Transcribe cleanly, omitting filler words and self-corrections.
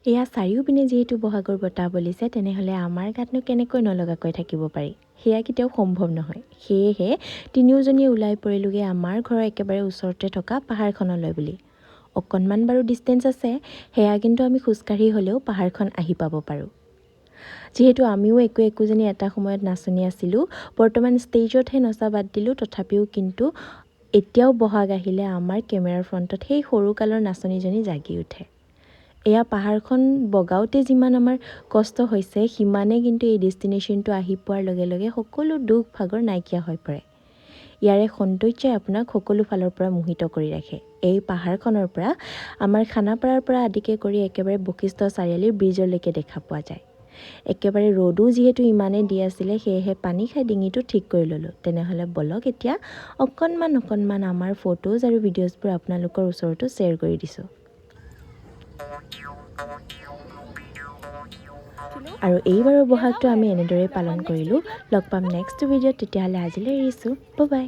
এয়া চাৰিওপিনে যিহেতু বহাগৰ বতাহ বলিছে তেনেহ'লে আমাৰ গাতনো কেনেকৈ নলগাকৈ থাকিব পাৰি সেয়া কেতিয়াও সম্ভৱ নহয়। সেয়েহে তিনিওজনীয়ে ওলাই পৰিলোগে আমাৰ ঘৰৰ একেবাৰে ওচৰতে থকা পাহাৰখনলৈ বুলি। অকণমান বাৰু ডিষ্টেঞ্চ আছে, সেয়া কিন্তু আমি খোজকাঢ়ি হ'লেও পাহাৰখন আহি পাব পাৰোঁ। যিহেতু আমিও একোজনী এটা সময়ত নাচনি আছিলোঁ, বৰ্তমান ষ্টেজতহে নচা বাদ দিলোঁ, তথাপিও কিন্তু এতিয়াও বহাগ আহিলে আমাৰ কেমেৰাৰ ফ্ৰণ্টত সেই সৰুকালৰ নাচনীজনী জাগি উঠে। এয়া পাহাৰখন বগাওঁতে যিমান আমাৰ কষ্ট হৈছে, সিমানে কিন্তু এই ডেষ্টিনেশ্যনটো আহি পোৱাৰ লগে লগে সকলো দুখ ভাগৰ নাইকিয়া হৈ পৰে। ইয়াৰে সৌন্দৰ্যই আপোনাক সকলো ফালৰ পৰা মোহিত কৰি ৰাখে। এই পাহাৰখনৰ পৰা আমাৰ খানাপাৰাৰ পৰা আদিকে কৰি একেবাৰে বশিষ্ঠ চাৰিআলিৰ ব্ৰিজলৈকে দেখা পোৱা যায়। একেবাৰে ৰ'দো যিহেতু ইমানেই দি আছিলে, সেয়েহে পানী খাই ডিঙিটো ঠিক কৰি ল'লোঁ। তেনেহ'লে বলক এতিয়া অকণমান আমাৰ ফটোজ আৰু ভিডিঅ'জবোৰ আপোনালোকৰ ওচৰতো শ্বেয়াৰ কৰি দিছোঁ। আৰু এইবাৰৰ বহাগটো আমি এনেদৰেই পালন কৰিলোঁ। লগ পাম নেক্সট ভিডিঅ'ত, তেতিয়াহ'লে আজিলৈ এৰিছোঁ। Bye bye.